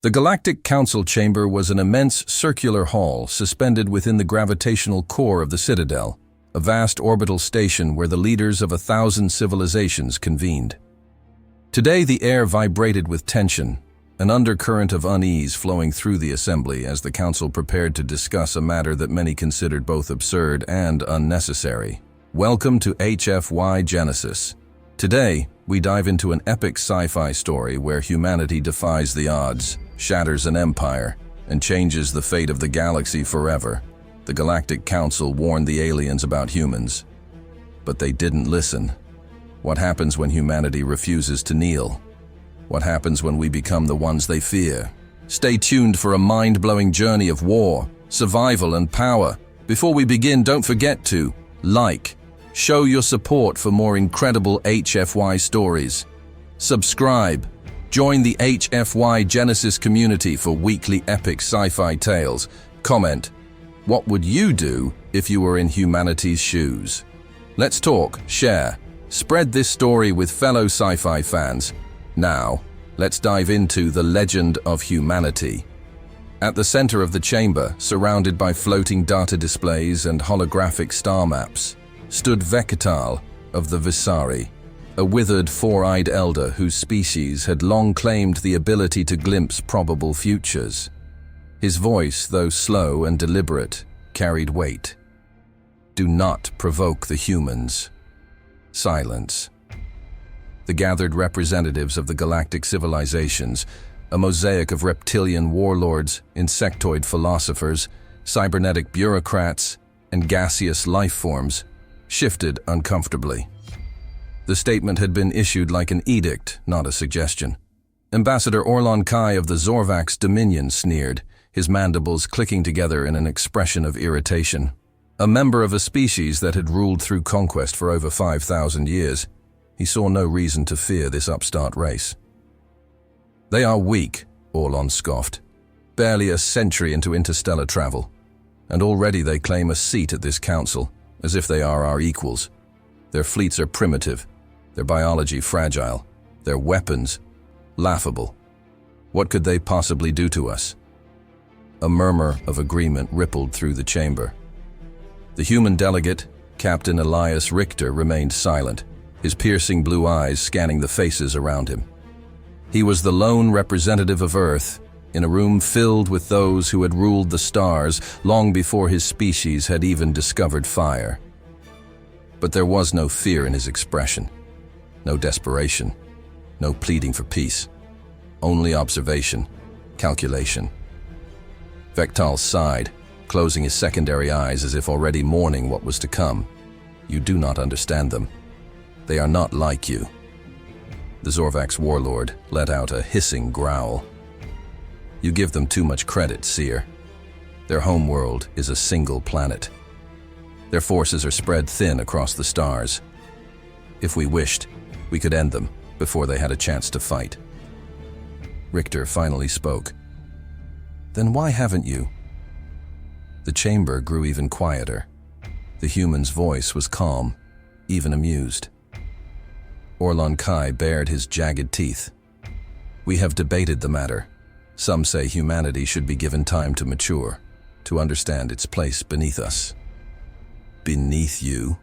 The Galactic Council chamber was an immense circular hall suspended within the gravitational core of the Citadel, a vast orbital station where the leaders of 1,000 civilizations convened. Today the air vibrated with tension, an undercurrent of unease flowing through the assembly as the council prepared to discuss a matter that many considered both absurd and unnecessary. Welcome to HFY Genesis. Today, we dive into an epic sci-fi story where humanity defies the odds, shatters an empire, and changes the fate of the galaxy forever. The Galactic Council warned the aliens about humans, but they didn't listen. What happens when humanity refuses to kneel? What happens when we become the ones they fear? Stay tuned for a mind-blowing journey of war, survival, and power. Before we begin, don't forget to show your support for more incredible HFY stories. Subscribe. Join the HFY Genesis community for weekly epic sci-fi tales. Comment, what would you do if you were in humanity's shoes? Let's talk, share, spread this story with fellow sci-fi fans. Now, let's dive into the legend of humanity. At the center of the chamber, surrounded by floating data displays and holographic star maps, stood Vektal of the Visari, a withered four-eyed elder whose species had long claimed the ability to glimpse probable futures. His voice, though slow and deliberate, carried weight. Do not provoke the humans. Silence. The gathered representatives of the galactic civilizations, a mosaic of reptilian warlords, insectoid philosophers, cybernetic bureaucrats, and gaseous life forms, shifted uncomfortably. The statement had been issued like an edict, not a suggestion. Ambassador Orlon Kai of the Zorvax Dominion sneered, his mandibles clicking together in an expression of irritation. A member of a species that had ruled through conquest for over 5,000 years, he saw no reason to fear this upstart race. They are weak, Orlon scoffed, barely a century into interstellar travel, and already they claim a seat at this council, as if they are our equals. Their fleets are primitive, their biology fragile, their weapons laughable. What could they possibly do to us? A murmur of agreement rippled through the chamber. The human delegate, Captain Elias Richter, remained silent, his piercing blue eyes scanning the faces around him. He was the lone representative of Earth, in a room filled with those who had ruled the stars long before his species had even discovered fire. But there was no fear in his expression, no desperation, no pleading for peace, only observation, calculation. Vektal sighed, closing his secondary eyes as if already mourning what was to come. You do not understand them. They are not like you. The Zorvax warlord let out a hissing growl. You give them too much credit, Seer. Their homeworld is a single planet. Their forces are spread thin across the stars. If we wished, we could end them before they had a chance to fight. Richter finally spoke. Then why haven't you? The chamber grew even quieter. The human's voice was calm, even amused. Orlon Kai bared his jagged teeth. We have debated the matter. Some say humanity should be given time to mature, to understand its place beneath us. Beneath you?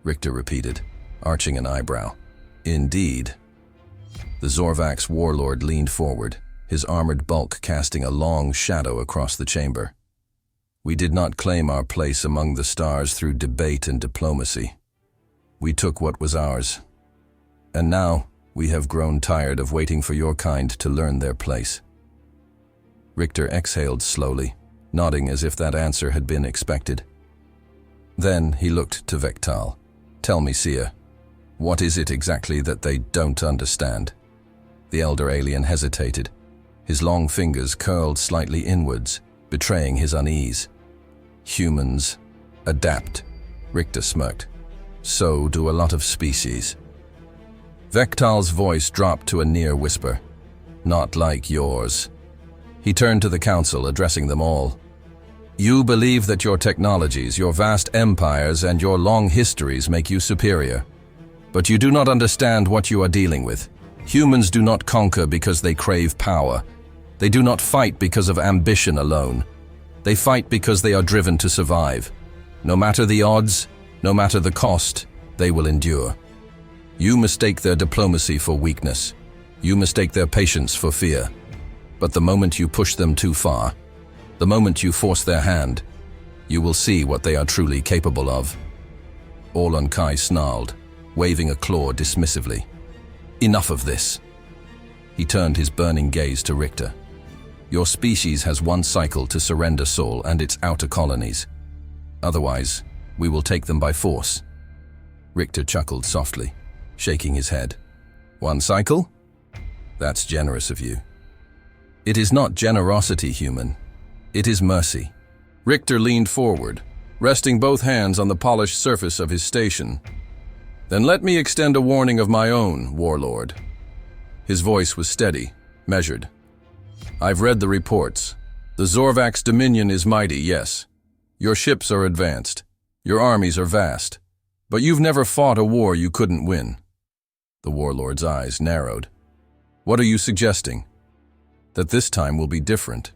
Richter repeated, arching an eyebrow. Indeed. The Zorvax warlord leaned forward, his armored bulk casting a long shadow across the chamber. We did not claim our place among the stars through debate and diplomacy. We took what was ours. And now, we have grown tired of waiting for your kind to learn their place. Richter exhaled slowly, nodding as if that answer had been expected. Then he looked to Vektal. Tell me, Seer, what is it exactly that they don't understand? The elder alien hesitated. His long fingers curled slightly inwards, betraying his unease. Humans adapt, Richter smirked. So do a lot of species. Vektal's voice dropped to a near whisper. Not like yours. He turned to the council, addressing them all. You believe that your technologies, your vast empires, and your long histories make you superior. But you do not understand what you are dealing with. Humans do not conquer because they crave power. They do not fight because of ambition alone. They fight because they are driven to survive. No matter the odds, no matter the cost, they will endure. You mistake their diplomacy for weakness. You mistake their patience for fear. But the moment you push them too far, the moment you force their hand, you will see what they are truly capable of. Orlon Kai snarled, waving a claw dismissively. Enough of this. He turned his burning gaze to Richter. Your species has one cycle to surrender Sol and its outer colonies. Otherwise, we will take them by force. Richter chuckled softly, shaking his head. One cycle? That's generous of you. It is not generosity, human. It is mercy. Richter leaned forward, resting both hands on the polished surface of his station. Then let me extend a warning of my own, warlord. His voice was steady, measured. I've read the reports. The Zorvax Dominion is mighty, yes. Your ships are advanced. Your armies are vast. But you've never fought a war you couldn't win. The warlord's eyes narrowed. What are you suggesting? That this time will be different.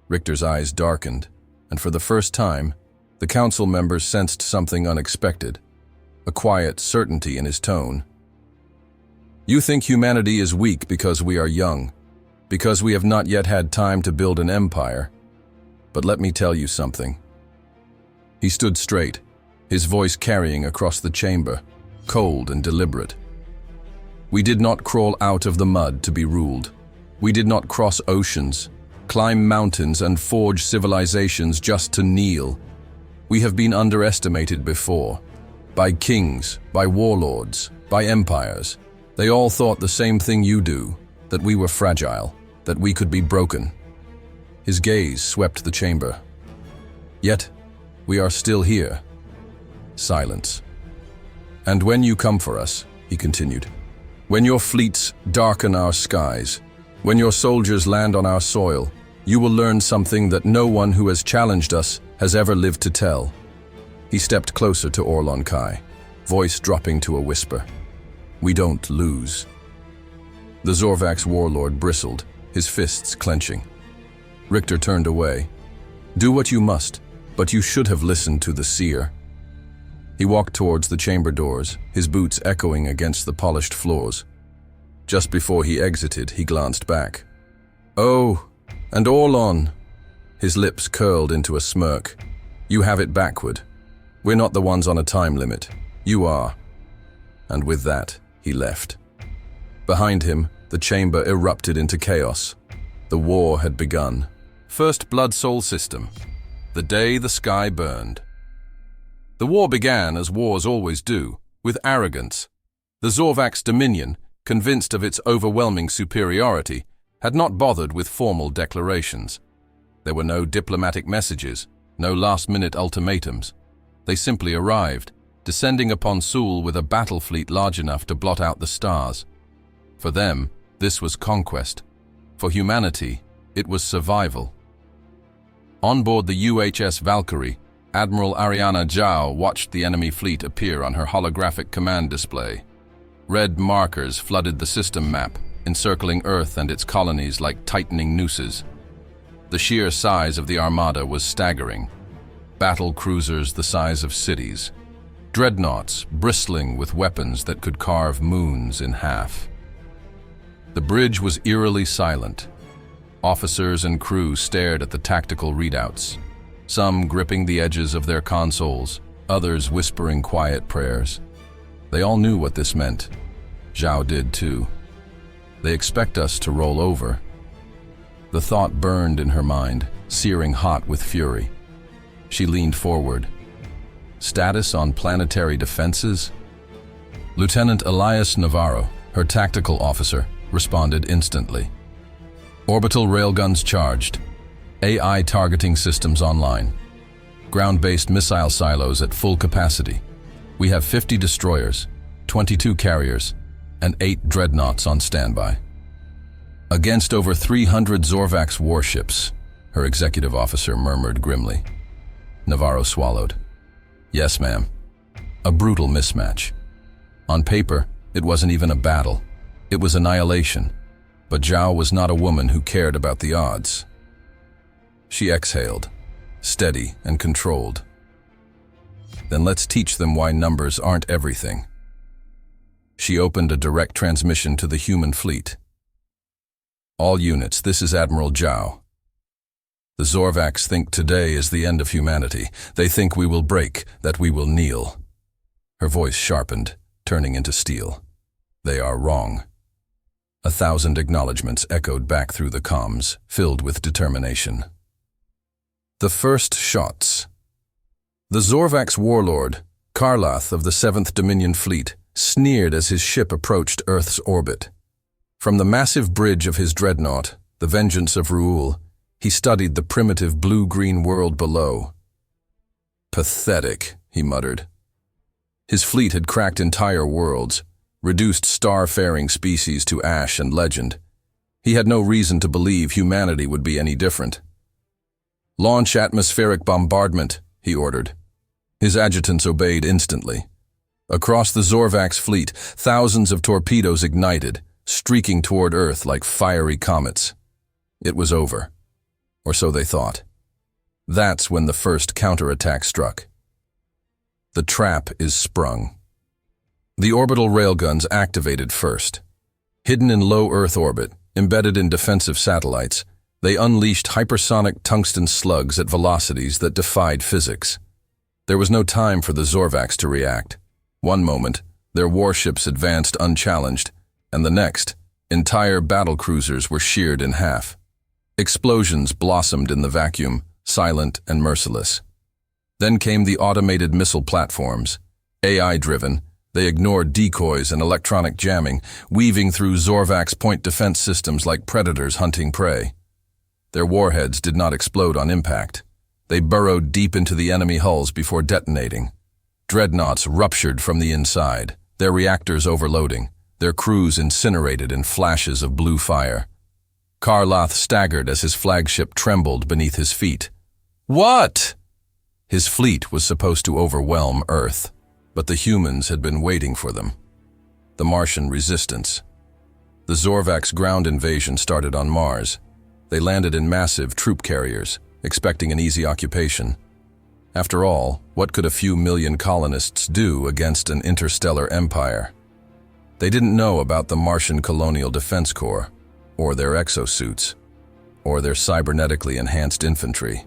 Richter's eyes darkened, and for the first time, the council members sensed something unexpected, a quiet certainty in his tone. You think humanity is weak because we are young, because we have not yet had time to build an empire. But let me tell you something. He stood straight, his voice carrying across the chamber, cold and deliberate. We did not crawl out of the mud to be ruled. We did not cross oceans, climb mountains and forge civilizations just to kneel. We have been underestimated before, by kings, by warlords, by empires. They all thought the same thing you do, that we were fragile, that we could be broken. His gaze swept the chamber. Yet, we are still here. Silence. And when you come for us, he continued, when your fleets darken our skies, when your soldiers land on our soil, you will learn something that no one who has challenged us has ever lived to tell. He stepped closer to Orlon Kai, voice dropping to a whisper. We don't lose. The Zorvax warlord bristled, his fists clenching. Richter turned away. Do what you must, but you should have listened to the seer. He walked towards the chamber doors, his boots echoing against the polished floors. Just before he exited, he glanced back. Oh, and Orlon! His lips curled into a smirk. You have it backward. We're not the ones on a time limit. You are. And with that, he left. Behind him, the chamber erupted into chaos. The war had begun. First Blood Soul System. The day the sky burned. The war began, as wars always do, with arrogance. The Zorvax Dominion, convinced of its overwhelming superiority, had not bothered with formal declarations. There were no diplomatic messages, no last-minute ultimatums. They simply arrived, descending upon Sol with a battle fleet large enough to blot out the stars. For them, this was conquest. For humanity, it was survival. On board the UHS Valkyrie, Admiral Ariana Zhao watched the enemy fleet appear on her holographic command display. Red markers flooded the system map, encircling Earth and its colonies like tightening nooses. The sheer size of the armada was staggering. Battle cruisers the size of cities. Dreadnoughts bristling with weapons that could carve moons in half. The bridge was eerily silent. Officers and crew stared at the tactical readouts, some gripping the edges of their consoles, others whispering quiet prayers. They all knew what this meant. Zhao did too. They expect us to roll over. The thought burned in her mind, searing hot with fury. She leaned forward. Status on planetary defenses? Lieutenant Elias Navarro, her tactical officer, responded instantly. Orbital railguns charged. AI targeting systems online. Ground-based missile silos at full capacity. We have 50 destroyers, 22 carriers, and 8 dreadnoughts on standby. Against over 300 Zorvax warships, her executive officer murmured grimly. Navarro swallowed. Yes, ma'am. A brutal mismatch. On paper, it wasn't even a battle. It was annihilation. But Zhao was not a woman who cared about the odds. She exhaled, steady and controlled. Then let's teach them why numbers aren't everything. She opened a direct transmission to the human fleet. All units, this is Admiral Zhao. The Zorvax think today is the end of humanity. They think we will break, that we will kneel. Her voice sharpened, turning into steel. They are wrong. 1,000 acknowledgments echoed back through the comms, filled with determination. The first shots. The Zorvax warlord, Karlath of the 7th Dominion Fleet, sneered as his ship approached Earth's orbit. From the massive bridge of his dreadnought, the Vengeance of Ruul, he studied the primitive blue-green world below. Pathetic, he muttered. His fleet had cracked entire worlds, reduced star-faring species to ash and legend. He had no reason to believe humanity would be any different. "Launch atmospheric bombardment," he ordered. His adjutants obeyed instantly. Across the Zorvax fleet, thousands of torpedoes ignited, streaking toward Earth like fiery comets. It was over. Or so they thought. That's when the first counterattack struck. The trap is sprung. The orbital railguns activated first. Hidden in low Earth orbit, embedded in defensive satellites, they unleashed hypersonic tungsten slugs at velocities that defied physics. There was no time for the Zorvax to react. One moment, their warships advanced unchallenged, and the next, entire battlecruisers were sheared in half. Explosions blossomed in the vacuum, silent and merciless. Then came the automated missile platforms. AI-driven, they ignored decoys and electronic jamming, weaving through Zorvax point defense systems like predators hunting prey. Their warheads did not explode on impact. They burrowed deep into the enemy hulls before detonating. Dreadnoughts ruptured from the inside, their reactors overloading, their crews incinerated in flashes of blue fire. Karlath staggered as his flagship trembled beneath his feet. What? His fleet was supposed to overwhelm Earth, but the humans had been waiting for them. The Martian resistance. The Zorvax ground invasion started on Mars. They landed in massive troop carriers, expecting an easy occupation. After all, what could a few million colonists do against an interstellar empire? They didn't know about the Martian Colonial Defense Corps, or their exosuits, or their cybernetically enhanced infantry.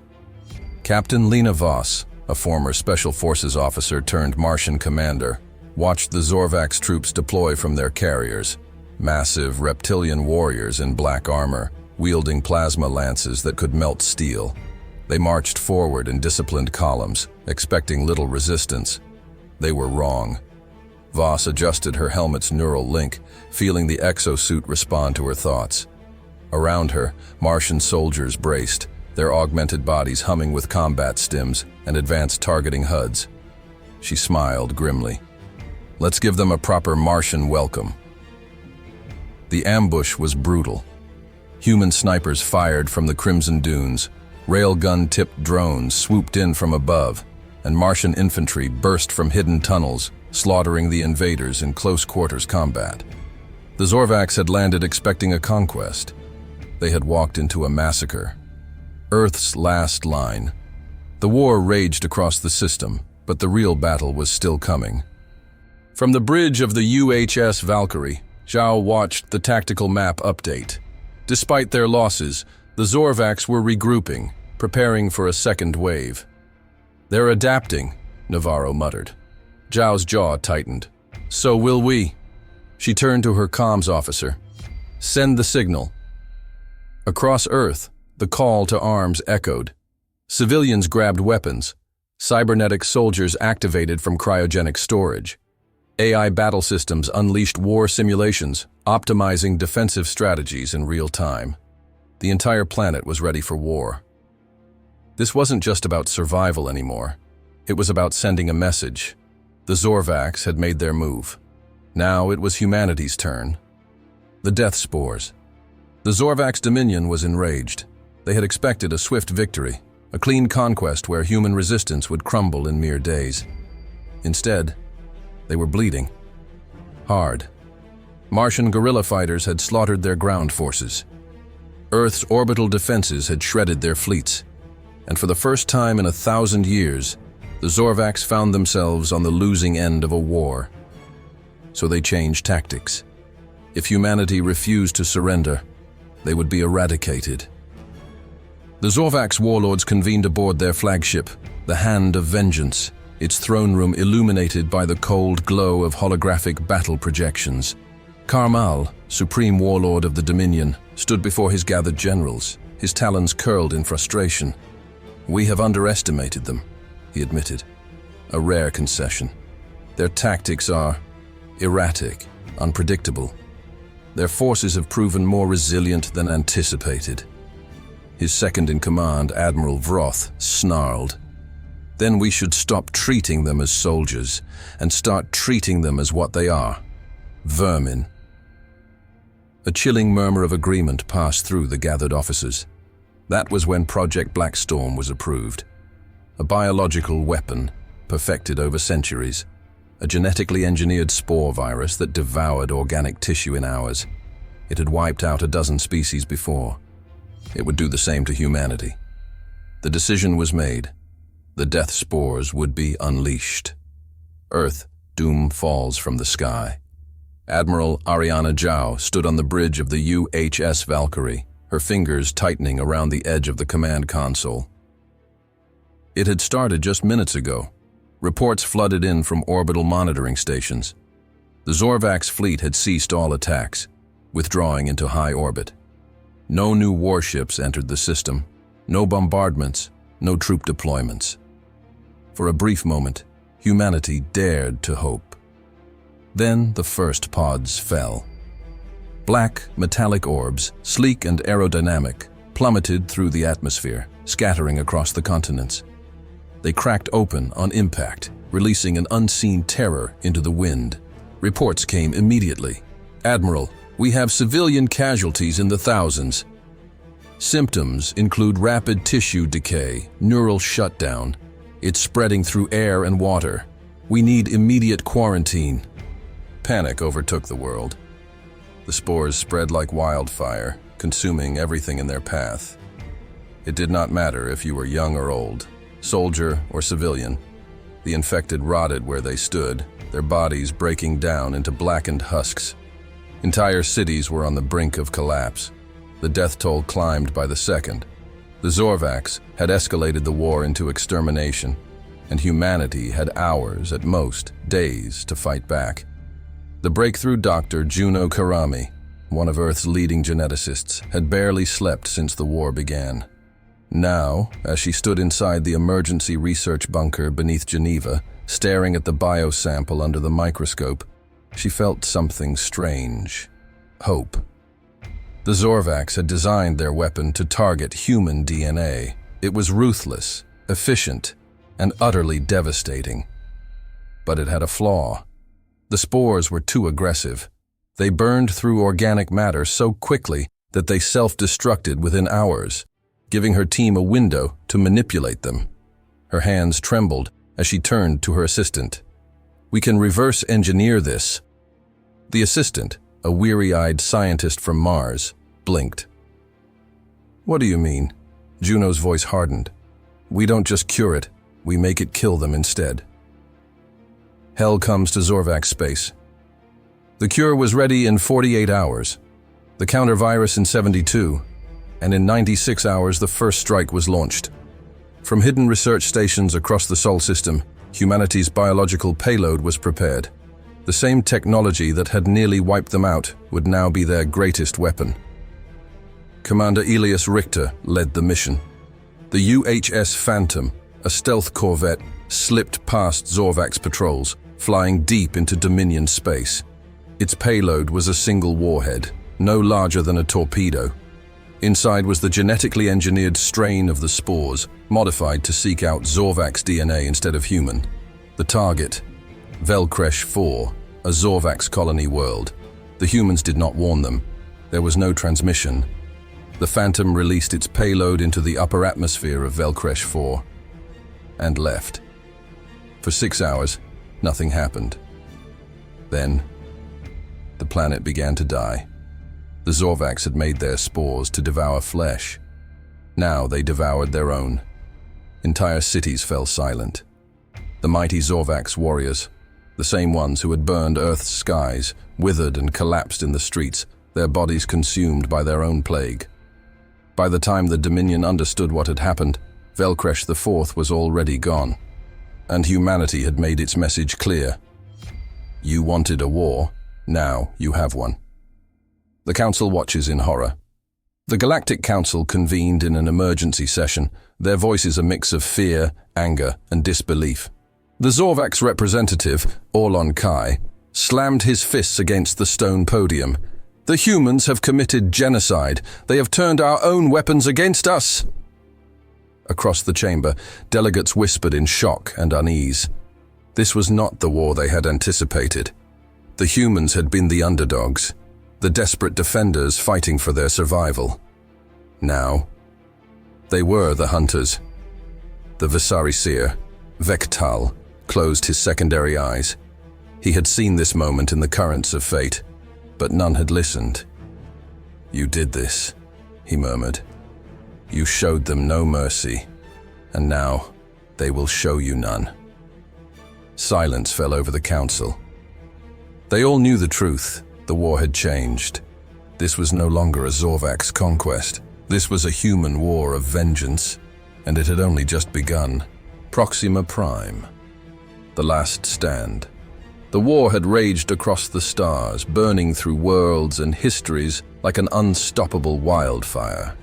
Captain Lena Voss, a former Special Forces officer turned Martian commander, watched the Zorvax troops deploy from their carriers, massive reptilian warriors in black armor, wielding plasma lances that could melt steel. They marched forward in disciplined columns, expecting little resistance. They were wrong. Voss adjusted her helmet's neural link, feeling the exosuit respond to her thoughts. Around her, Martian soldiers braced, their augmented bodies humming with combat stims and advanced targeting HUDs. She smiled grimly. Let's give them a proper Martian welcome. The ambush was brutal. Human snipers fired from the Crimson Dunes, railgun-tipped drones swooped in from above, and Martian infantry burst from hidden tunnels, slaughtering the invaders in close-quarters combat. The Zorvax had landed expecting a conquest. They had walked into a massacre. Earth's last line. The war raged across the system, but the real battle was still coming. From the bridge of the UHS Valkyrie, Zhao watched the tactical map update. Despite their losses, the Zorvax were regrouping, preparing for a second wave. "They're adapting," Navarro muttered. Zhao's jaw tightened. "So will we." She turned to her comms officer. "Send the signal." Across Earth, the call to arms echoed. Civilians grabbed weapons. Cybernetic soldiers activated from cryogenic storage. AI battle systems unleashed war simulations, optimizing defensive strategies in real time. The entire planet was ready for war. This wasn't just about survival anymore. It was about sending a message. The Zorvax had made their move. Now it was humanity's turn. The death spores. The Zorvax Dominion was enraged. They had expected a swift victory, a clean conquest where human resistance would crumble in mere days. Instead, they were bleeding. Hard. Martian guerrilla fighters had slaughtered their ground forces. Earth's orbital defenses had shredded their fleets. And for the first time in 1,000 years, the Zorvax found themselves on the losing end of a war. So they changed tactics. If humanity refused to surrender, they would be eradicated. The Zorvax warlords convened aboard their flagship, the Hand of Vengeance, its throne room illuminated by the cold glow of holographic battle projections. Karmal, supreme warlord of the Dominion, stood before his gathered generals, his talons curled in frustration. "We have underestimated them," he admitted. "A rare concession. Their tactics are erratic, unpredictable. Their forces have proven more resilient than anticipated." His second-in-command, Admiral Vroth, snarled. "Then we should stop treating them as soldiers and start treating them as what they are, vermin." A chilling murmur of agreement passed through the gathered officers. That was when Project Black Storm was approved. A biological weapon, perfected over centuries. A genetically engineered spore virus that devoured organic tissue in hours. It had wiped out a dozen species before. It would do the same to humanity. The decision was made. The death spores would be unleashed. Earth, doom falls from the sky. Admiral Ariana Zhao stood on the bridge of the UHS Valkyrie, her fingers tightening around the edge of the command console. It had started just minutes ago. Reports flooded in from orbital monitoring stations. The Zorvax fleet had ceased all attacks, withdrawing into high orbit. No new warships entered the system, no bombardments, no troop deployments. For a brief moment, humanity dared to hope. Then the first pods fell. Black, metallic orbs, sleek and aerodynamic, plummeted through the atmosphere, scattering across the continents. They cracked open on impact, releasing an unseen terror into the wind. Reports came immediately. "Admiral, we have civilian casualties in the thousands." Symptoms include rapid tissue decay, neural shutdown. It's spreading through air and water. We need immediate quarantine. Panic overtook the world. The spores spread like wildfire, consuming everything in their path. It did not matter if you were young or old, soldier or civilian. The infected rotted where they stood, their bodies breaking down into blackened husks. Entire cities were on the brink of collapse. The death toll climbed by the second. The Zorvax had escalated the war into extermination, and humanity had hours, at most, days, to fight back. The breakthrough doctor Juno Karami, one of Earth's leading geneticists, had barely slept since the war began. Now, as she stood inside the emergency research bunker beneath Geneva, staring at the biosample under the microscope, she felt something strange. Hope. The Zorvax had designed their weapon to target human DNA. It was ruthless, efficient, and utterly devastating. But it had a flaw. The spores were too aggressive. They burned through organic matter so quickly that they self-destructed within hours, giving her team a window to manipulate them. Her hands trembled as she turned to her assistant. "We can reverse engineer this." The assistant, a weary-eyed scientist from Mars, blinked. "What do you mean?" Juno's voice hardened. "We don't just cure it, we make it kill them instead." Hell comes to Zorvax space. The cure was ready in 48 hours, the counter-virus in 72, and in 96 hours the first strike was launched. From hidden research stations across the Sol system, humanity's biological payload was prepared. The same technology that had nearly wiped them out would now be their greatest weapon. Commander Elias Richter led the mission. The UHS Phantom, a stealth corvette, slipped past Zorvax patrols, flying deep into Dominion space. Its payload was a single warhead, no larger than a torpedo. Inside was the genetically engineered strain of the spores, modified to seek out Zorvax DNA instead of human. The target, Velcresh 4, a Zorvax colony world. The humans did not warn them. There was no transmission. The Phantom released its payload into the upper atmosphere of Velcresh 4 and left. For 6 hours, nothing happened. Then, The planet began to die. The Zorvax had made their spores to devour flesh. Now they devoured their own. Entire cities fell silent. The mighty Zorvax warriors, the same ones who had burned Earth's skies, withered and collapsed in the streets, their bodies consumed by their own plague. By the time the Dominion understood what had happened, Velcresh IV was already gone, and humanity had made its message clear. You wanted a war, now you have one. The Council watches in horror. The Galactic Council convened in an emergency session, their voices a mix of fear, anger, and disbelief. The Zorvax representative, Orlon Kai, slammed his fists against the stone podium. The humans have committed genocide. They have turned our own weapons against us. Across the chamber, delegates whispered in shock and unease. This was not the war they had anticipated. The humans had been the underdogs, the desperate defenders fighting for their survival. Now, they were the hunters. The Visari seer, Vektal, closed his secondary eyes. He had seen this moment in the currents of fate, but none had listened. You did this, he murmured. You showed them no mercy, and now they will show you none. Silence fell over the council. They all knew the truth. The war had changed. This was no longer a Zorvax conquest. This was a human war of vengeance, and it had only just begun. Proxima Prime. The last stand. The war had raged across the stars, burning through worlds and histories like an unstoppable wildfire.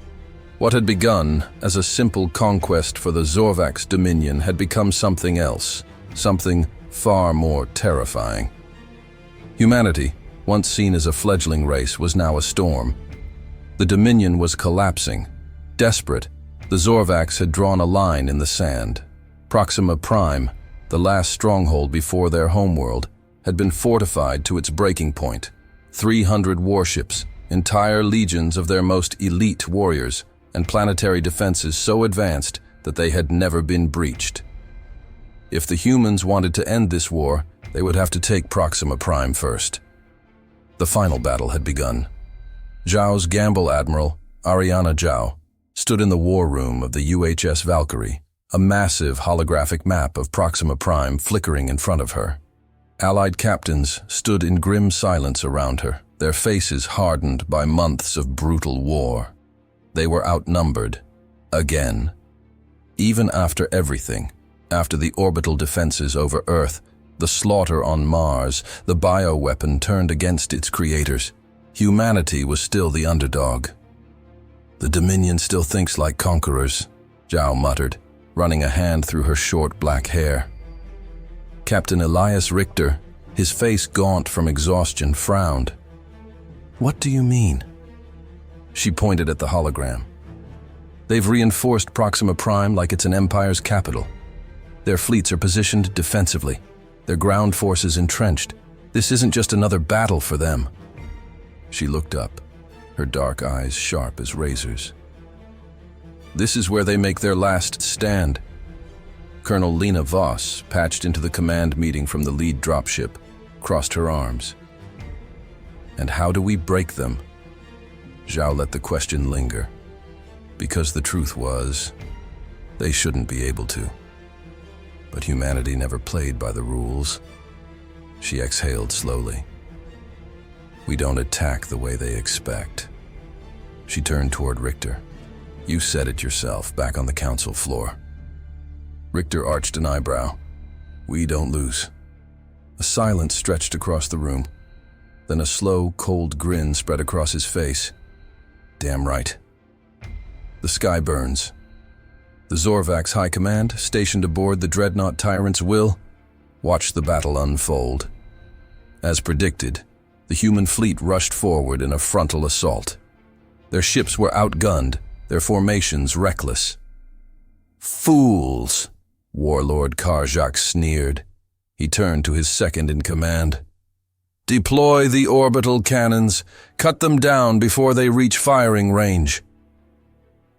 What had begun as a simple conquest for the Zorvax Dominion had become something else, something far more terrifying. Humanity, once seen as a fledgling race, was now a storm. The Dominion was collapsing. Desperate, the Zorvax had drawn a line in the sand. Proxima Prime, the last stronghold before their homeworld, had been fortified to its breaking point. 300 warships, entire legions of their most elite warriors, and planetary defenses so advanced that they had never been breached. If the humans wanted to end this war, they would have to take Proxima Prime first. The final battle had begun. Zhao's Gamble Admiral, Ariana Zhao, stood in the war room of the UHS Valkyrie, a massive holographic map of Proxima Prime flickering in front of her. Allied captains stood in grim silence around her, their faces hardened by months of brutal war. They were outnumbered. Again. Even after everything, after the orbital defenses over Earth, the slaughter on Mars, the bioweapon turned against its creators, humanity was still the underdog. The Dominion still thinks like conquerors, Zhao muttered, running a hand through her short black hair. Captain Elias Richter, his face gaunt from exhaustion, frowned. What do you mean? She pointed at the hologram. They've reinforced Proxima Prime like it's an empire's capital. Their fleets are positioned defensively, their ground forces entrenched. This isn't just another battle for them. She looked up, her dark eyes sharp as razors. This is where they make their last stand. Colonel Lena Voss, patched into the command meeting from the lead dropship, crossed her arms. And how do we break them? Zhao let the question linger. Because the truth was, they shouldn't be able to. But humanity never played by the rules. She exhaled slowly. We don't attack the way they expect. She turned toward Richter. You said it yourself, back on the council floor. Richter arched an eyebrow. We don't lose. A silence stretched across the room. Then a slow, cold grin spread across his face. Damn right. The sky burns. The Zorvax High Command, stationed aboard the dreadnought Tyrant's Will, watched the battle unfold. As predicted, the human fleet rushed forward in a frontal assault. Their ships were outgunned, their formations reckless. Fools! Warlord Karjak sneered. He turned to his second in command. Deploy the orbital cannons. Cut them down before they reach firing range.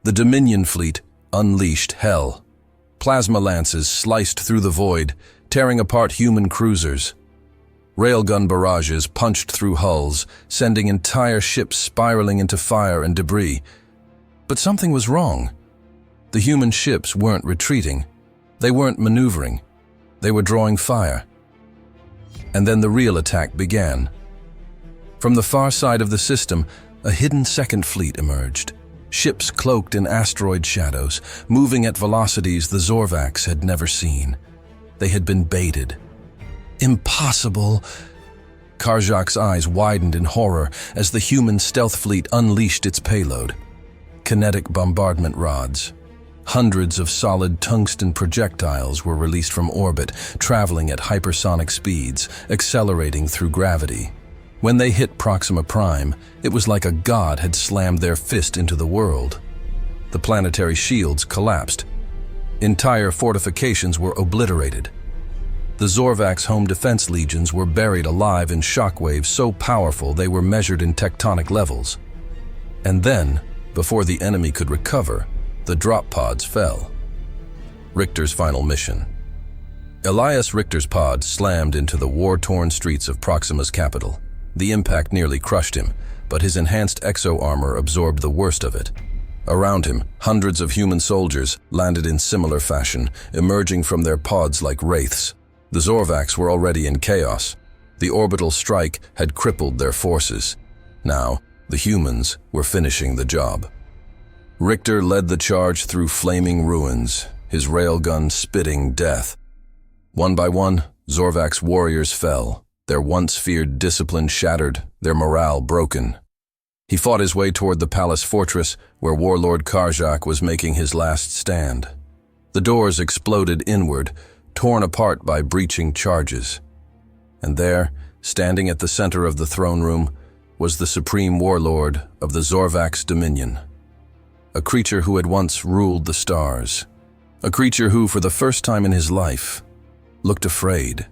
The Dominion fleet unleashed hell. Plasma lances sliced through the void, tearing apart human cruisers. Railgun barrages punched through hulls, sending entire ships spiraling into fire and debris. But something was wrong. The human ships weren't retreating. They weren't maneuvering. They were drawing fire. And then the real attack began. From the far side of the system, a hidden second fleet emerged. Ships cloaked in asteroid shadows, moving at velocities the Zorvax had never seen. They had been baited. Impossible! Karjak's eyes widened in horror as the human stealth fleet unleashed its payload. Kinetic bombardment rods. Hundreds of solid tungsten projectiles were released from orbit, traveling at hypersonic speeds, accelerating through gravity. When they hit Proxima Prime, it was like a god had slammed their fist into the world. The planetary shields collapsed. Entire fortifications were obliterated. The Zorvax home defense legions were buried alive in shockwaves so powerful they were measured in tectonic levels. And then, before the enemy could recover, the drop pods fell. Richter's final mission. Elias Richter's pod slammed into the war-torn streets of Proxima's capital. The impact nearly crushed him, but his enhanced exo-armor absorbed the worst of it. Around him, hundreds of human soldiers landed in similar fashion, emerging from their pods like wraiths. The Zorvax were already in chaos. The orbital strike had crippled their forces. Now, the humans were finishing the job. Richter led the charge through flaming ruins, his railgun spitting death. One by one, Zorvax warriors fell, their once feared discipline shattered, their morale broken. He fought his way toward the palace fortress where Warlord Karjak was making his last stand. The doors exploded inward, torn apart by breaching charges. And there, standing at the center of the throne room, was the supreme warlord of the Zorvax Dominion. A creature who had once ruled the stars. A creature who, for the first time in his life, looked afraid.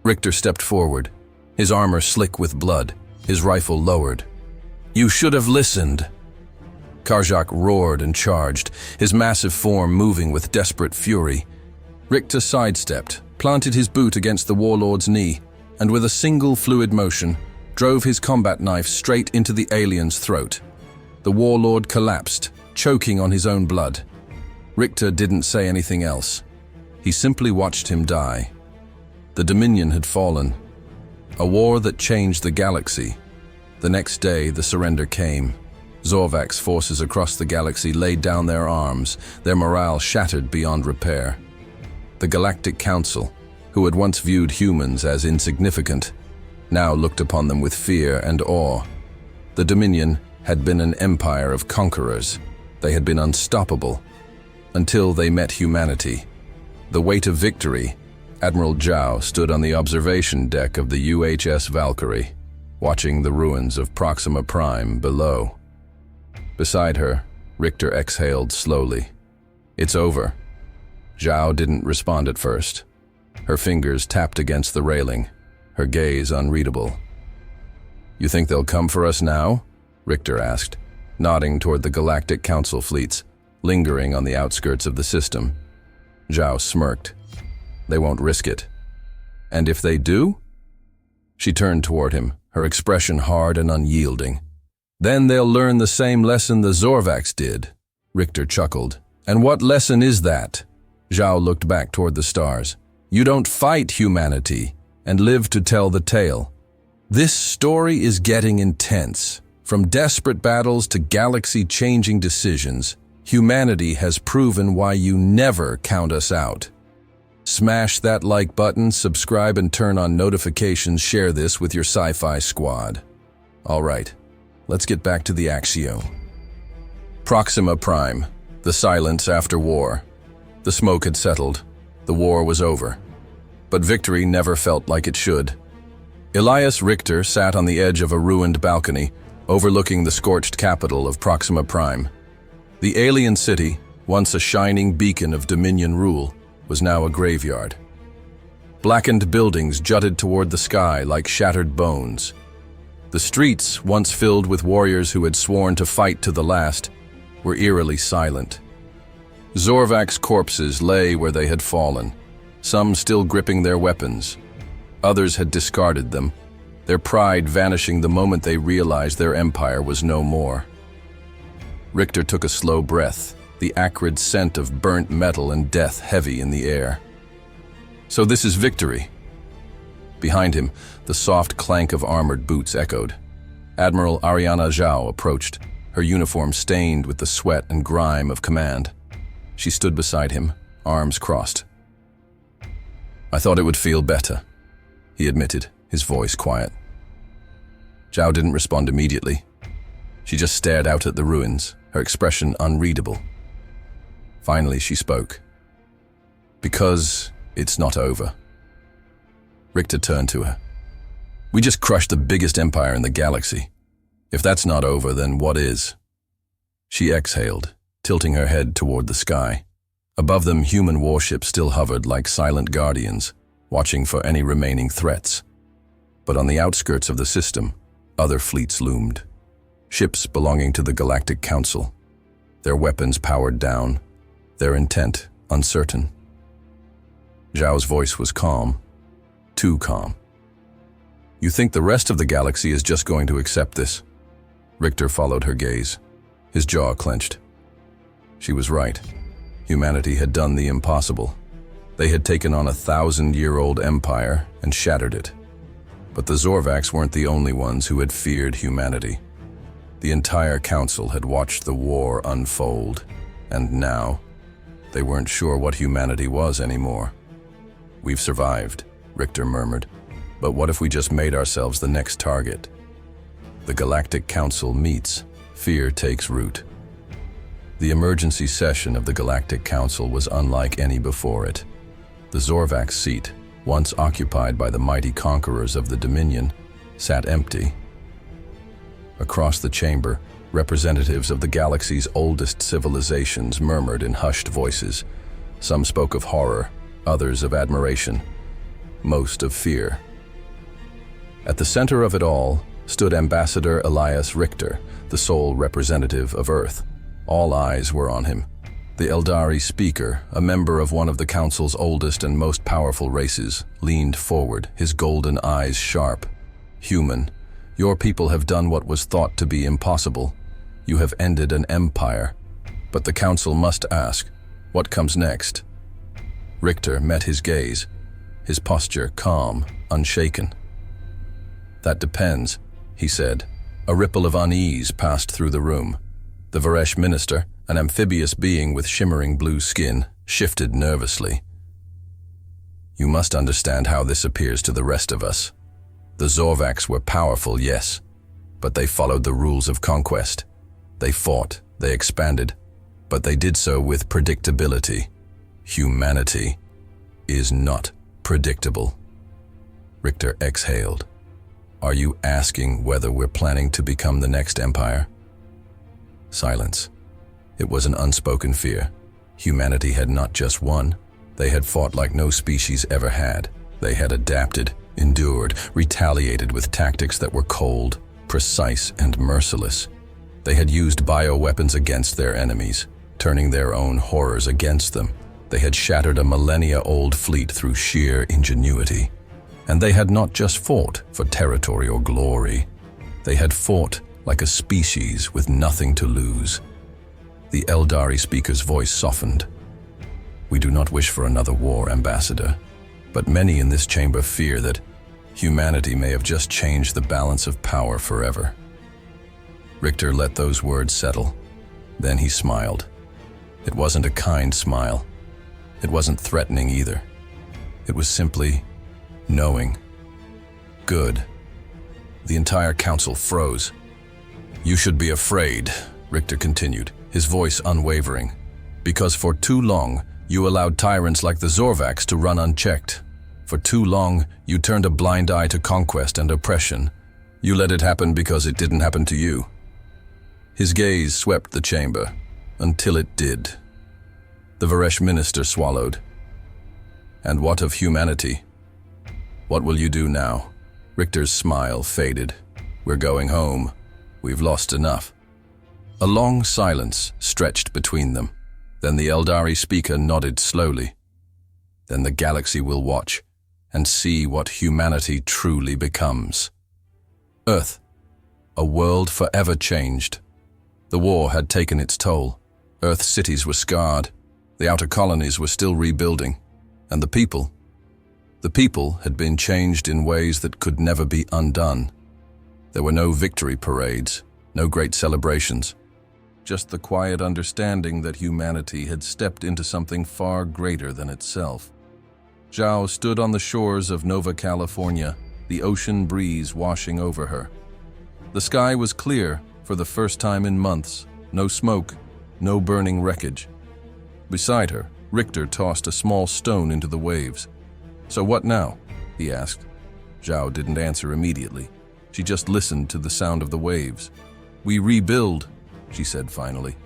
Richter stepped forward, his armor slick with blood, his rifle lowered. "You should have listened." Karjak roared and charged, his massive form moving with desperate fury. Richter sidestepped, planted his boot against the warlord's knee, and with a single fluid motion, drove his combat knife straight into the alien's throat. The warlord collapsed, choking on his own blood. Richter didn't say anything else. He simply watched him die. The Dominion had fallen. A war that changed the galaxy. The next day, the surrender came. Zorvax forces across the galaxy laid down their arms, their morale shattered beyond repair. The Galactic Council, who had once viewed humans as insignificant, now looked upon them with fear and awe. The Dominion had been an empire of conquerors. They had been unstoppable, until they met humanity. The weight of victory. Admiral Zhao stood on the observation deck of the UHS Valkyrie, watching the ruins of Proxima Prime below. Beside her, Richter exhaled slowly. "It's over." Zhao didn't respond at first. Her fingers tapped against the railing, her gaze unreadable. "You think they'll come for us now?" Richter asked, nodding toward the Galactic Council fleets, lingering on the outskirts of the system. Zhao smirked. "They won't risk it." "And if they do?" She turned toward him, her expression hard and unyielding. "Then they'll learn the same lesson the Zorvax did," Richter chuckled. "And what lesson is that?" Zhao looked back toward the stars. "You don't fight humanity and live to tell the tale. This story is getting intense. From desperate battles to galaxy-changing decisions, humanity has proven why you never count us out." Smash that like button, subscribe and turn on notifications, share this with your sci-fi squad. All right, let's get back to the Axio. Proxima Prime, the silence after war. The smoke had settled. The war was over. But victory never felt like it should. Elias Richter sat on the edge of a ruined balcony, overlooking the scorched capital of Proxima Prime. The alien city, once a shining beacon of Dominion rule, was now a graveyard. Blackened buildings jutted toward the sky like shattered bones. The streets, once filled with warriors who had sworn to fight to the last, were eerily silent. Zorvax corpses lay where they had fallen, some still gripping their weapons, Others had discarded them, their pride vanishing the moment they realized their empire was no more. Richter took a slow breath, the acrid scent of burnt metal and death heavy in the air. So this is victory. Behind him, the soft clank of armored boots echoed. Admiral Ariana Zhao approached, her uniform stained with the sweat and grime of command. She stood beside him, arms crossed. "I thought it would feel better," he admitted, his voice quiet. Zhao didn't respond immediately. She just stared out at the ruins, her expression unreadable. Finally, she spoke. "Because it's not over." Richter turned to her. "We just crushed the biggest empire in the galaxy. If that's not over, then what is?" She exhaled, tilting her head toward the sky. Above them, human warships still hovered like silent guardians, watching for any remaining threats. But on the outskirts of the system, other fleets loomed. Ships belonging to the Galactic Council, their weapons powered down, their intent uncertain. Zhao's voice was calm, too calm. "You think the rest of the galaxy is just going to accept this?" Richter followed her gaze, his jaw clenched. She was right. Humanity had done the impossible. They had taken on a 1,000-year-old empire and shattered it. But the Zorvax weren't the only ones who had feared humanity. The entire council had watched the war unfold, and now they weren't sure what humanity was anymore. "We've survived," Richter murmured. "But what if we just made ourselves the next target?" The Galactic Council meets. Fear takes root. The emergency session of the Galactic Council was unlike any before it. The Zorvax seat, once occupied by the mighty conquerors of the Dominion, sat empty. Across the chamber, representatives of the galaxy's oldest civilizations murmured in hushed voices. Some spoke of horror, others of admiration, most of fear. At the center of it all stood Ambassador Elias Richter, the sole representative of Earth. All eyes were on him. The Eldari speaker, a member of one of the Council's oldest and most powerful races, leaned forward, his golden eyes sharp. "Human, your people have done what was thought to be impossible. You have ended an empire. But the Council must ask, what comes next?" Richter met his gaze, his posture calm, unshaken. "That depends," he said. A ripple of unease passed through the room. The Varesh minister, an amphibious being with shimmering blue skin, shifted nervously. "You must understand how this appears to the rest of us. The Zorvax were powerful, yes, but they followed the rules of conquest. They fought, they expanded, but they did so with predictability. Humanity is not predictable." Richter exhaled. "Are you asking whether we're planning to become the next empire?" Silence. It was an unspoken fear. Humanity had not just won. They had fought like no species ever had. They had adapted, endured, retaliated with tactics that were cold, precise, and merciless. They had used bioweapons against their enemies, turning their own horrors against them. They had shattered a millennia-old fleet through sheer ingenuity. And they had not just fought for territory or glory. They had fought like a species with nothing to lose. The Eldari speaker's voice softened. "We do not wish for another war, Ambassador, but many in this chamber fear that humanity may have just changed the balance of power forever." Richter let those words settle. Then he smiled. It wasn't a kind smile. It wasn't threatening either. It was simply knowing. Good. The entire council froze. "You should be afraid," Richter continued, his voice unwavering, "because for too long you allowed tyrants like the Zorvax to run unchecked. For too long you turned a blind eye to conquest and oppression. You let it happen because it didn't happen to you." His gaze swept the chamber, until it did. The Varesh minister swallowed. "And what of humanity? What will you do now?" Richter's smile faded. "We're going home. We've lost enough." A long silence stretched between them. Then the Eldari speaker nodded slowly. "Then the galaxy will watch, and see what humanity truly becomes. Earth, a world forever changed. The war had taken its toll. Earth's cities were scarred. The outer colonies were still rebuilding. And the people had been changed in ways that could never be undone. There were no victory parades, no great celebrations, just the quiet understanding that humanity had stepped into something far greater than itself. Zhao stood on the shores of Nova California, the ocean breeze washing over her. The sky was clear for the first time in months, no smoke, no burning wreckage. Beside her, Richter tossed a small stone into the waves. "So what now?" he asked. Zhao didn't answer immediately. She just listened to the sound of the waves. "We rebuild," she said finally.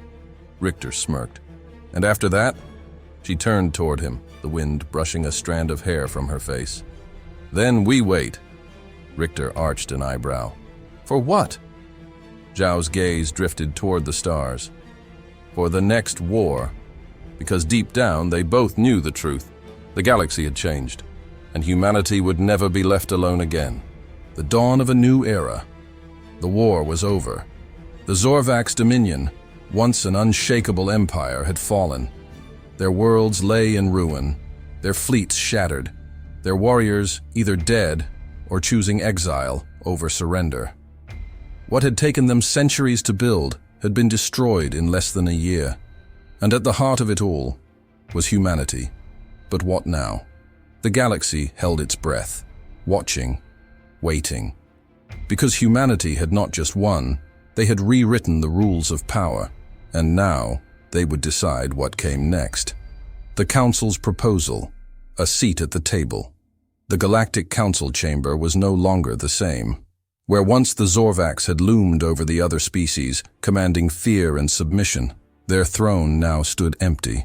Richter smirked. "And after that?" She turned toward him, the wind brushing a strand of hair from her face. "Then we wait." Richter arched an eyebrow. "For what?" Zhao's gaze drifted toward the stars. "For the next war." Because deep down, they both knew the truth. The galaxy had changed, and humanity would never be left alone again. The dawn of a new era. The war was over. The Zorvax Dominion, once an unshakable empire, had fallen. Their worlds lay in ruin, their fleets shattered, their warriors either dead or choosing exile over surrender. What had taken them centuries to build had been destroyed in less than a year. And at the heart of it all was humanity. But what now? The galaxy held its breath, watching, waiting. Because humanity had not just won, they had rewritten the rules of power, and now they would decide what came next. The Council's proposal, a seat at the table. The Galactic Council chamber was no longer the same. Where once the Zorvax had loomed over the other species, commanding fear and submission, their throne now stood empty.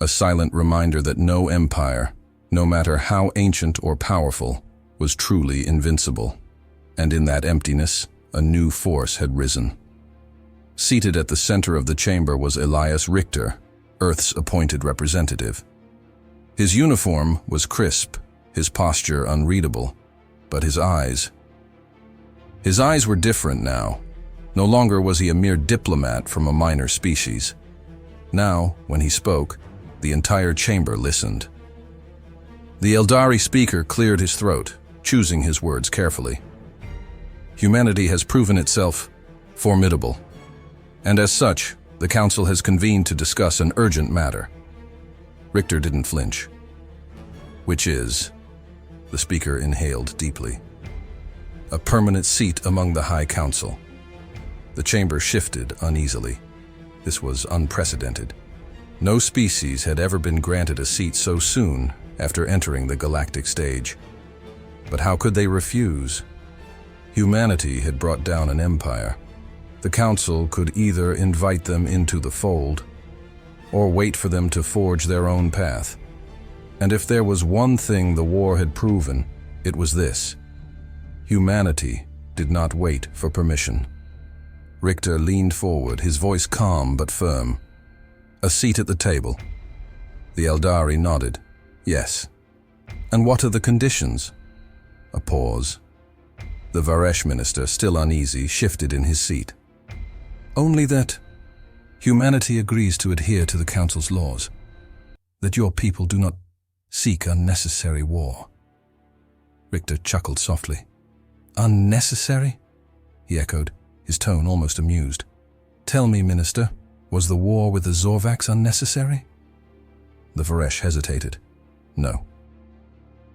A silent reminder that no empire, no matter how ancient or powerful, was truly invincible. And in that emptiness, a new force had risen. Seated at the center of the chamber was Elias Richter, Earth's appointed representative. His uniform was crisp, his posture unreadable, but his eyes were different now. No longer was he a mere diplomat from a minor species. Now, when he spoke, the entire chamber listened. The Eldari speaker cleared his throat, choosing his words carefully. Humanity has proven itself formidable, and as such, the Council has convened to discuss an urgent matter. Richter didn't flinch. Which is, the speaker inhaled deeply, a permanent seat among the High Council. The chamber shifted uneasily. This was unprecedented. No species had ever been granted a seat so soon after entering the galactic stage. But how could they refuse? Humanity had brought down an empire. The Council could either invite them into the fold, or wait for them to forge their own path. And if there was one thing the war had proven, it was this: humanity did not wait for permission. Richter leaned forward, his voice calm but firm. "A seat at the table." The Eldari nodded. "Yes." "And what are the conditions?" A pause. The Varesh minister, still uneasy, shifted in his seat. "Only that humanity agrees to adhere to the Council's laws, that your people do not seek unnecessary war." Richter chuckled softly. "Unnecessary?" he echoed, his tone almost amused. "Tell me, Minister, was the war with the Zorvax unnecessary?" The Varesh hesitated. "No."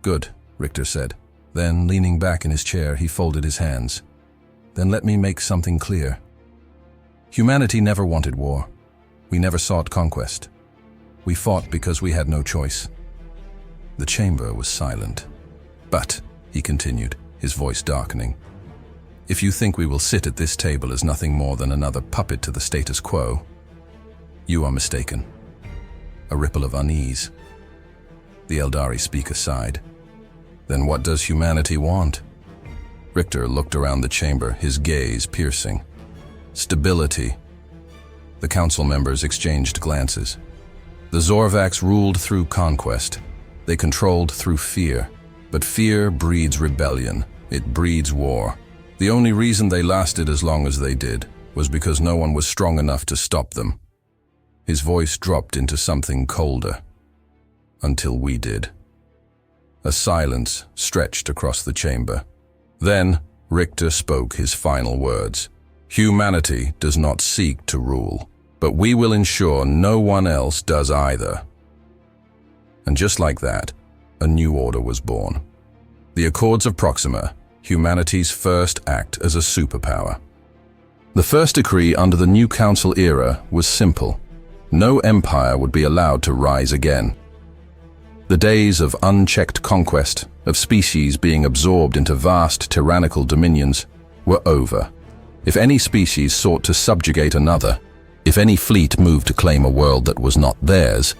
"Good," Richter said. Then, leaning back in his chair, he folded his hands. "Then let me make something clear. Humanity never wanted war. We never sought conquest. We fought because we had no choice." The chamber was silent. "But," he continued, his voice darkening, "if you think we will sit at this table as nothing more than another puppet to the status quo, you are mistaken." A ripple of unease. The Eldari speaker sighed. "Then what does humanity want?" Richter looked around the chamber, his gaze piercing. "Stability." The council members exchanged glances. The Zorvax ruled through conquest. They controlled through fear. But fear breeds rebellion. It breeds war. The only reason they lasted as long as they did was because no one was strong enough to stop them. His voice dropped into something colder. Until we did. A silence stretched across the chamber. Then, Richter spoke his final words. Humanity does not seek to rule, but we will ensure no one else does either. And just like that, a new order was born. The Accords of Proxima, humanity's first act as a superpower. The first decree under the new council era was simple. No empire would be allowed to rise again. The days of unchecked conquest, of species being absorbed into vast tyrannical dominions, were over. If any species sought to subjugate another, if any fleet moved to claim a world that was not theirs,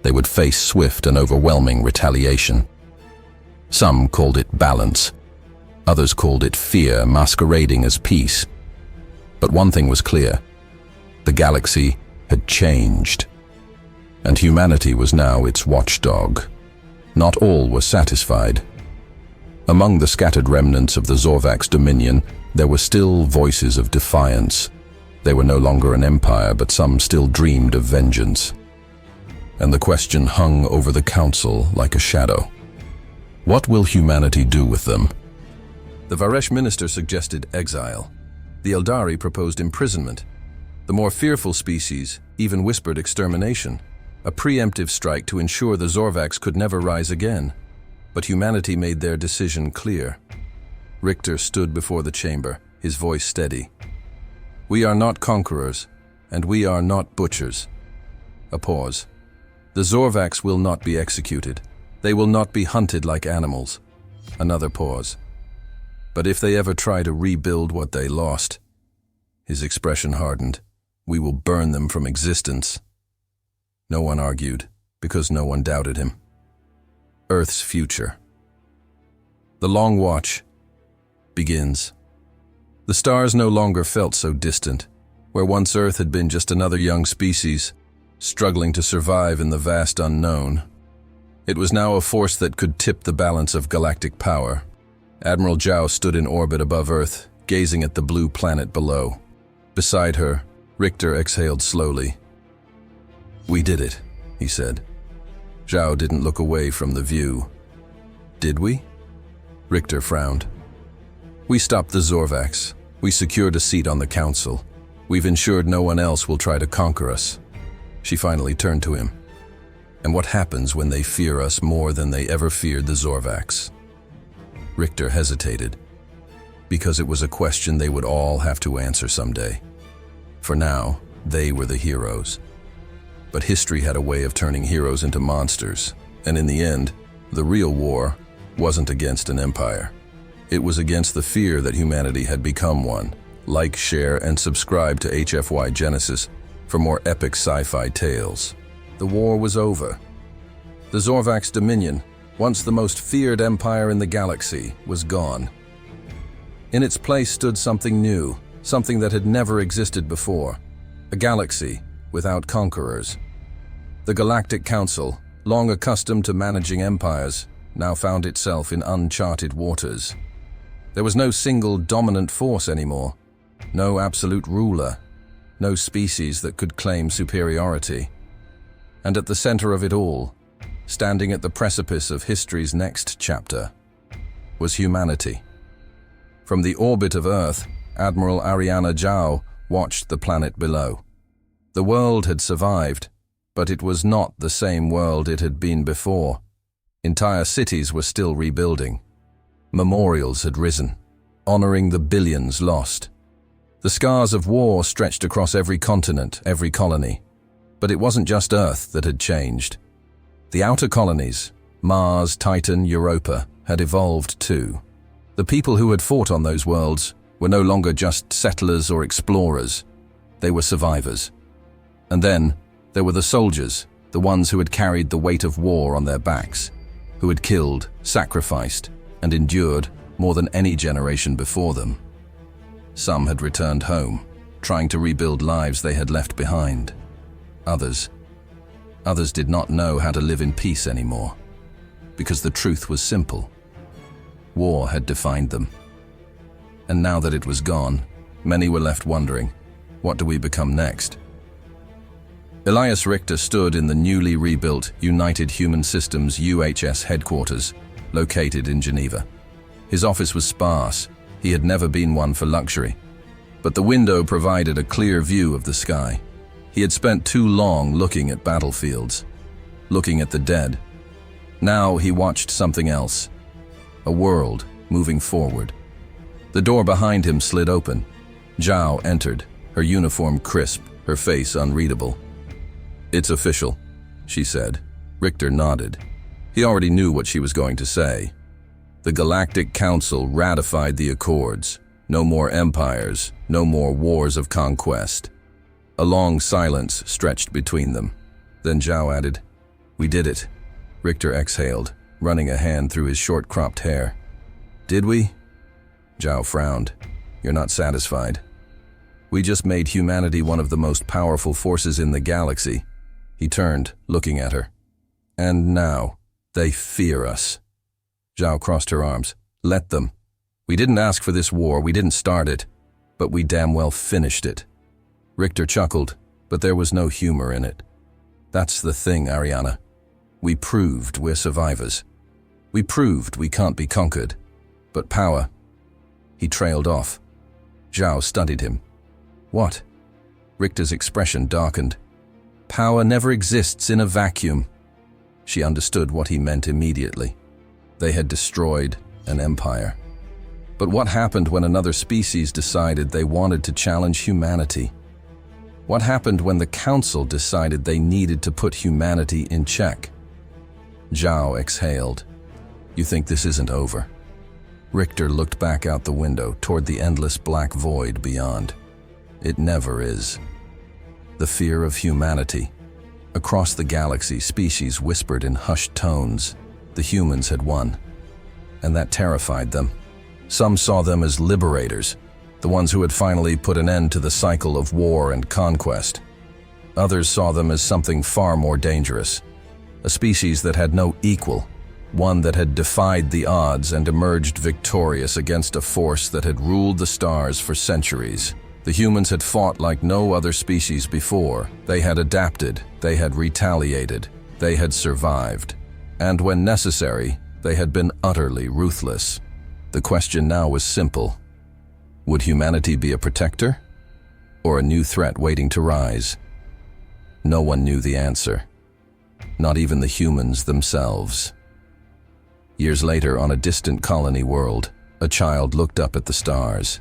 they would face swift and overwhelming retaliation. Some called it balance. Others called it fear masquerading as peace. But one thing was clear. The galaxy had changed. And humanity was now its watchdog. Not all were satisfied. Among the scattered remnants of the Zorvax Dominion, there were still voices of defiance. They were no longer an empire, but some still dreamed of vengeance. And the question hung over the council like a shadow. What will humanity do with them? The Varesh minister suggested exile. The Eldari proposed imprisonment. The more fearful species even whispered extermination, a preemptive strike to ensure the Zorvax could never rise again. But humanity made their decision clear. Richter stood before the chamber, his voice steady. We are not conquerors, and we are not butchers. A pause. The Zorvax will not be executed. They will not be hunted like animals. Another pause. But if they ever try to rebuild what they lost, his expression hardened, we will burn them from existence. No one argued, because no one doubted him. Earth's future. The long watch begins. The stars no longer felt so distant, where once Earth had been just another young species, struggling to survive in the vast unknown. It was now a force that could tip the balance of galactic power. Admiral Zhao stood in orbit above Earth, gazing at the blue planet below. Beside her, Richter exhaled slowly. We did it, he said. Zhao didn't look away from the view. Did we? Richter frowned. We stopped the Zorvax. We secured a seat on the council. We've ensured no one else will try to conquer us. She finally turned to him. And what happens when they fear us more than they ever feared the Zorvax? Richter hesitated, because it was a question they would all have to answer someday. For now, they were the heroes. But history had a way of turning heroes into monsters, and in the end, the real war wasn't against an empire. It was against the fear that humanity had become one. Like, share, and subscribe to HFY Genesis for more epic sci-fi tales. The war was over. The Zorvax Dominion, once the most feared empire in the galaxy, was gone. In its place stood something new, something that had never existed before. A galaxy without conquerors. The Galactic Council, long accustomed to managing empires, now found itself in uncharted waters. There was no single dominant force anymore, no absolute ruler, no species that could claim superiority. And at the center of it all, standing at the precipice of history's next chapter, was humanity. From the orbit of Earth, Admiral Ariana Zhao watched the planet below. The world had survived, but it was not the same world it had been before. Entire cities were still rebuilding. Memorials had risen, honoring the billions lost. The scars of war stretched across every continent, every colony. But it wasn't just Earth that had changed. The outer colonies, Mars, Titan, Europa, had evolved too. The people who had fought on those worlds were no longer just settlers or explorers. They were survivors. And then there were the soldiers, the ones who had carried the weight of war on their backs, who had killed, sacrificed, and endured more than any generation before them. Some had returned home, trying to rebuild lives they had left behind. Others did not know how to live in peace anymore, because the truth was simple. War had defined them. And now that it was gone, many were left wondering, what do we become next? Elias Richter stood in the newly rebuilt United Human Systems UHS headquarters, located in Geneva. His office was sparse. He had never been one for luxury. But the window provided a clear view of the sky. He had spent too long looking at battlefields, looking at the dead. Now he watched something else, a world moving forward. The door behind him slid open. Zhao entered, her uniform crisp, her face unreadable. "It's official," she said. Richter nodded. He already knew what she was going to say. The Galactic Council ratified the accords. No more empires, no more wars of conquest. A long silence stretched between them. Then Zhao added, "We did it." Richter exhaled, running a hand through his short-cropped hair. "Did we?" Zhao frowned. "You're not satisfied. We just made humanity one of the most powerful forces in the galaxy." He turned, looking at her. "And now, they fear us." Zhao crossed her arms. "Let them. We didn't ask for this war, we didn't start it, but we damn well finished it." Richter chuckled, but there was no humor in it. "That's the thing, Ariana. We proved we're survivors. We proved we can't be conquered. But power..." He trailed off. Zhao studied him. "What?" Richter's expression darkened. "Power never exists in a vacuum." She understood what he meant immediately. They had destroyed an empire. But what happened when another species decided they wanted to challenge humanity? What happened when the Council decided they needed to put humanity in check? Zhao exhaled. "You think this isn't over?" Richter looked back out the window toward the endless black void beyond. "It never is." The fear of humanity. Across the galaxy, species whispered in hushed tones. The humans had won. And that terrified them. Some saw them as liberators, the ones who had finally put an end to the cycle of war and conquest. Others saw them as something far more dangerous, a species that had no equal, one that had defied the odds and emerged victorious against a force that had ruled the stars for centuries. The humans had fought like no other species before. They had adapted, they had retaliated, they had survived. And when necessary, they had been utterly ruthless. The question now was simple. Would humanity be a protector, or a new threat waiting to rise? No one knew the answer. Not even the humans themselves. Years later, on a distant colony world, a child looked up at the stars.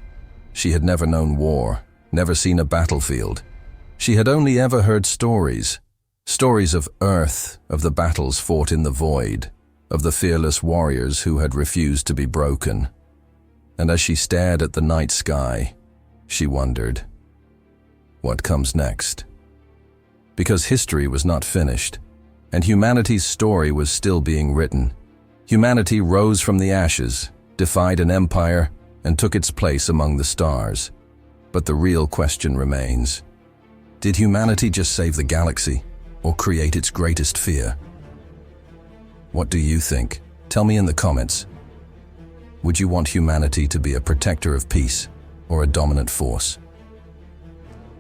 She had never known war, never seen a battlefield. She had only ever heard stories. Stories of Earth, of the battles fought in the void, of the fearless warriors who had refused to be broken. And as she stared at the night sky, she wondered, what comes next? Because history was not finished, and humanity's story was still being written. Humanity rose from the ashes, defied an empire, and took its place among the stars. But the real question remains, did humanity just save the galaxy, or create its greatest fear? What do you think? Tell me in the comments. Would you want humanity to be a protector of peace, or a dominant force?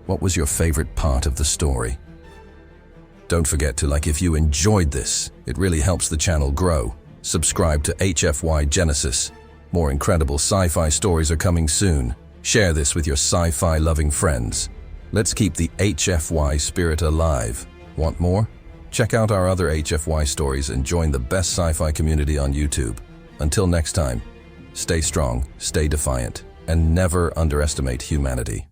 What was your favorite part of the story? Don't forget to like if you enjoyed this. It really helps the channel grow. Subscribe to HFY Genesis. More incredible sci-fi stories are coming soon. Share this with your sci-fi loving friends. Let's keep the HFY spirit alive. Want more? Check out our other HFY stories and join the best sci-fi community on YouTube. Until next time, stay strong, stay defiant, and never underestimate humanity.